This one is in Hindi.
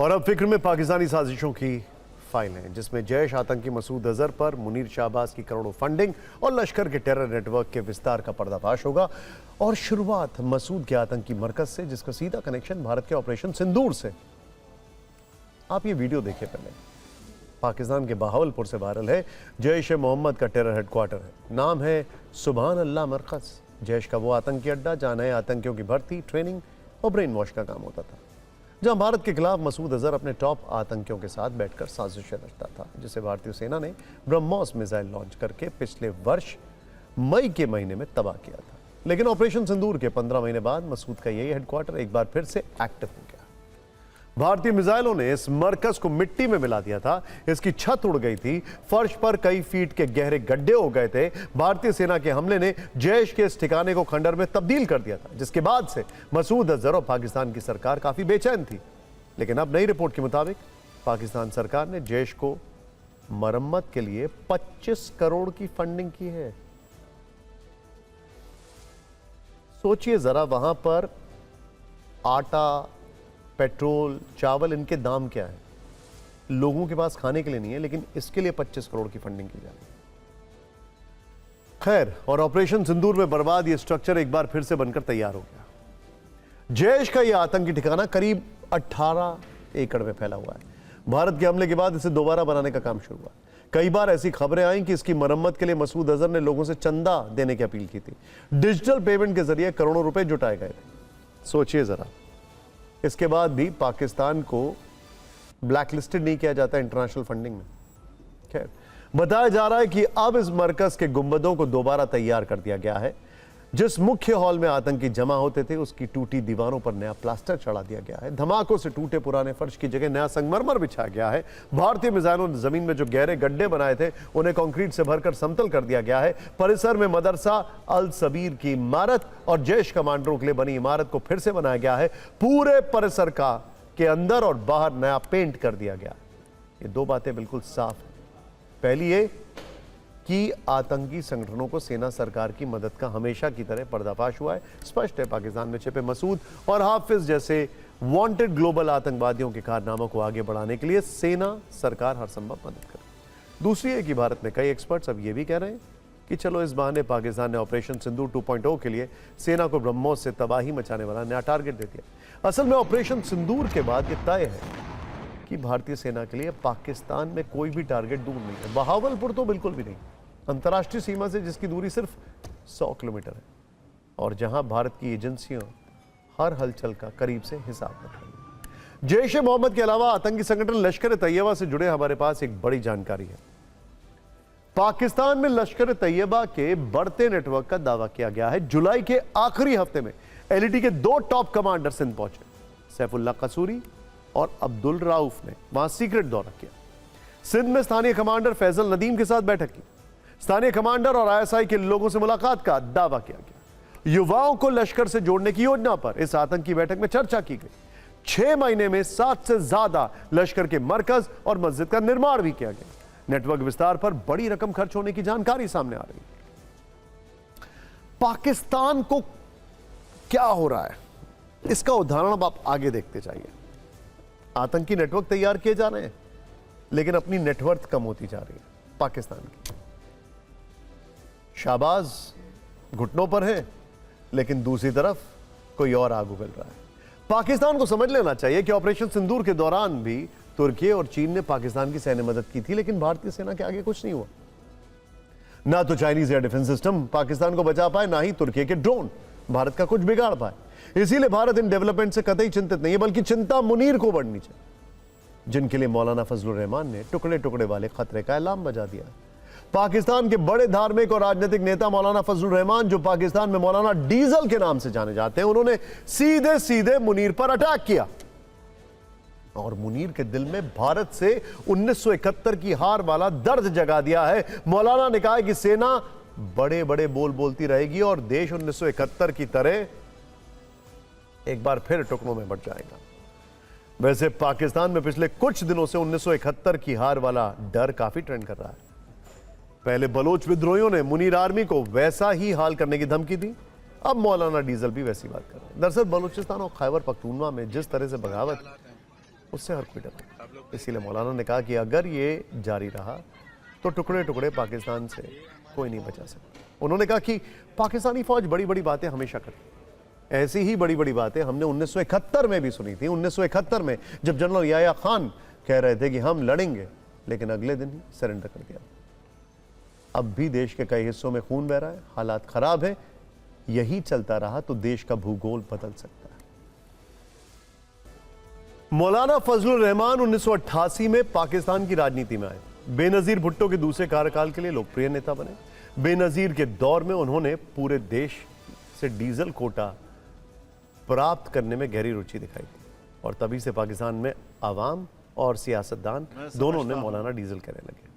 और अब फिक्र में पाकिस्तानी साजिशों की फाइलें, जिसमें जैश आतंकी मसूद अजहर पर मुनीर शाहबाज की करोड़ों फंडिंग और लश्कर के टेरर नेटवर्क के विस्तार का पर्दाफाश होगा। और शुरुआत मसूद के आतंकी मरकज से, जिसका सीधा कनेक्शन भारत के ऑपरेशन सिंदूर से। आप ये वीडियो देखिए पहले। पाकिस्तान के बहावलपुर से वायरल है। जैश ए मोहम्मद का टेरर हेडक्वार्टर है। नाम है सुभान अल्लाह मरकज। जैश का वो आतंकी अड्डा जहां नए आतंकियों की भर्ती, ट्रेनिंग और ब्रेन वॉश का काम होता था, जहां भारत के खिलाफ मसूद अजहर अपने टॉप आतंकियों के साथ बैठकर साजिशें रचता था, जिसे भारतीय सेना ने ब्रह्मोस मिसाइल लॉन्च करके पिछले वर्ष मई के महीने में तबाह किया था। लेकिन ऑपरेशन सिंदूर के 15 महीने बाद मसूद का यही हेडक्वार्टर एक बार फिर से एक्टिव हो गया। भारतीय मिसाइलों ने इस मरकज को मिट्टी में मिला दिया था। इसकी छत उड़ गई थी, फर्श पर कई फीट के गहरे गड्ढे हो गए थे। भारतीय सेना के हमले ने जैश के इस ठिकाने को खंडर में तब्दील कर दिया था, जिसके बाद से मसूद अजहर और पाकिस्तान की सरकार काफी बेचैन थी। लेकिन अब नई रिपोर्ट के मुताबिक पाकिस्तान सरकार ने जैश को मरम्मत के लिए 25 करोड़ की फंडिंग की है। सोचिए जरा, वहां पर आटा, पेट्रोल, चावल, इनके दाम क्या है? लोगों के पास खाने के लिए नहीं है, लेकिन इसके लिए 25 करोड़ की फंडिंग की जा रही है। खैर, और ऑपरेशन सिंदूर में बर्बाद ये स्ट्रक्चर एक बार फिर से बनकर तैयार हो गया। जैश का यह आतंकी ठिकाना करीब 18 एकड़ में फैला हुआ है। भारत के हमले के बाद इसे दोबारा बनाने का काम शुरू हुआ। कई बार ऐसी खबरें आई कि इसकी मरम्मत के लिए मसूद अजहर ने लोगों से चंदा देने की अपील की थी। डिजिटल पेमेंट के जरिए करोड़ों रुपए जुटाए गए थे। सोचिए जरा, इसके बाद भी पाकिस्तान को ब्लैकलिस्टेड नहीं किया जाता इंटरनेशनल फंडिंग में। खैर, बताया जा रहा है कि अब इस मरकज के गुंबदों को दोबारा तैयार कर दिया गया है। जिस मुख्य हॉल में आतंकी जमा होते थे, उसकी टूटी दीवारों पर नया प्लास्टर चढ़ा दिया गया है। धमाकों से टूटे पुराने फर्श की जगह नया संगमरमर बिछाया गया है। भारतीय मिसाइलों ने जमीन में जो गहरे गड्ढे बनाए थे, उन्हें कंक्रीट से भरकर समतल कर दिया गया है। परिसर में मदरसा अल सबीर की इमारत और जैश कमांडरों के लिए बनी इमारत को फिर से बनाया गया है। पूरे परिसर का के अंदर और बाहर नया पेंट कर दिया गया। ये दो बातें बिल्कुल साफ है। पहली ये कि आतंकी संगठनों को सेना सरकार की मदद का हमेशा की तरह पर्दाफाश हुआ है। स्पष्ट है, पाकिस्तान में छिपे मसूद और हाफिज जैसे वांटेड ग्लोबल आतंकवादियों के कारनामों को आगे बढ़ाने के लिए सेना सरकार हर संभव मदद करे। दूसरी है कि भारत में कई एक्सपर्ट्स अब ये भी कह रहे हैं कि चलो इस बहाने पाकिस्तान ने ऑपरेशन सिंदूर 2.0 के लिए सेना को ब्रह्मोस से तबाही मचाने वाला नया टारगेट दे दिया। असल में ऑपरेशन सिंदूर के बाद ये तय है कि भारतीय सेना के लिए पाकिस्तान में कोई भी टारगेट दूर नहीं है। बहावलपुर तो बिल्कुल भी नहीं। अंतर्राष्ट्रीय सीमा से जिसकी दूरी सिर्फ 100 किलोमीटर है और जहां भारत की एजेंसियां हर हलचल का करीब से हिसाब रख रही हैं। जैश ए मोहम्मद के अलावा आतंकी संगठन लश्कर ए तैयबा से जुड़े हमारे पास एक बड़ी जानकारी है। पाकिस्तान में लश्कर ए तैयबा के बढ़ते नेटवर्क का दावा किया गया है। जुलाई के आखिरी हफ्ते में एलईटी के 2 टॉप कमांडर सिंध पहुंचे। सैफुल्लाह कसूरी और अब्दुल राउफ ने वहां सीक्रेट दौरा किया। सिंध में स्थानीय कमांडर फैजल नदीम के साथ बैठक की। स्थानीय कमांडर और आईएसआई के लोगों से मुलाकात का दावा किया गया। युवाओं को लश्कर से जोड़ने की योजना पर इस आतंकी बैठक में चर्चा की गई। 6 महीने में 7 से ज्यादा लश्कर के मरकज और मस्जिद का निर्माण भी किया गया। नेटवर्क विस्तार पर बड़ी रकम खर्च होने की जानकारी सामने आ रही है। पाकिस्तान को क्या हो रहा है, इसका उदाहरण अब आप आगे देखते जाइए। आतंकी नेटवर्क तैयार किए जा रहे हैं, लेकिन अपनी नेटवर्थ कम होती जा रही है पाकिस्तान की। शाहबाज घुटनों पर है, लेकिन दूसरी तरफ कोई और आग उगल रहा है। पाकिस्तान को समझ लेना चाहिए कि ऑपरेशन सिंदूर के दौरान भी तुर्की और चीन ने पाकिस्तान की सैन्य मदद की थी, लेकिन भारतीय सेना के आगे कुछ नहीं हुआ। ना तो Chinese air defence system Pakistan को बचा पाए, ना ही तुर्की के ड्रोन भारत का कुछ बिगाड़ पाए। इसीलिए भारत इन डेवलपमेंट से कतई चिंतित नहीं है, बल्कि चिंता मुनीर को बढ़नी चाहिए, जिनके लिए मौलाना फजलुर रहमान ने टुकड़े टुकड़े वाले खतरे का ऐलान बजा दिया। पाकिस्तान के बड़े धार्मिक और राजनीतिक नेता मौलाना फजलुर रहमान, जो पाकिस्तान में मौलाना डीजल के नाम से जाने जाते हैं, उन्होंने सीधे सीधे मुनीर पर अटैक किया और मुनीर के दिल में भारत से 1971 की हार वाला दर्द जगा दिया है। मौलाना ने कहा कि सेना बड़े बड़े बोल बोलती रहेगी और देश 1971 की तरह एक बार फिर टुकड़ों में बंट जाएगा। वैसे पाकिस्तान में पिछले कुछ दिनों से 1971 की हार वाला डर काफी ट्रेंड कर रहा है। पहले बलोच विद्रोहियों ने मुनीर आर्मी को वैसा ही हाल करने की धमकी दी, अब मौलाना डीजल भी वैसी बात कर रहे हैं। दरअसल बलूचिस्तान और खैबर पख्तूनवा में जिस तरह से बगावत उससे हर कोई डरा। इसीलिए मौलाना ने कहा कि अगर ये जारी रहा तो टुकड़े टुकड़े पाकिस्तान से कोई नहीं बचा सकता। उन्होंने कहा कि पाकिस्तानी फौज बड़ी बड़ी बातें हमेशा करती, ऐसी ही बड़ी बड़ी बातें हमने 1971 में भी सुनी थी। 1971 में जब जनरल याह्या खान कह रहे थे कि हम लड़ेंगे, लेकिन अगले दिन ही सरेंडर कर दिया। अब भी देश के कई हिस्सों में खून बह रहा है, हालात खराब है। यही चलता रहा तो देश का भूगोल बदल सकता है। मौलाना फजलुर रहमान 1988 में पाकिस्तान की राजनीति में आए। बेनजीर भुट्टो के दूसरे कार्यकाल के लिए लोकप्रिय नेता बने। बेनजीर के दौर में उन्होंने पूरे देश से डीजल कोटा प्राप्त करने में गहरी रुचि दिखाई थी, और तभी से पाकिस्तान में आवाम और सियासतदान दोनों ने मौलाना डीजल कहने लगे।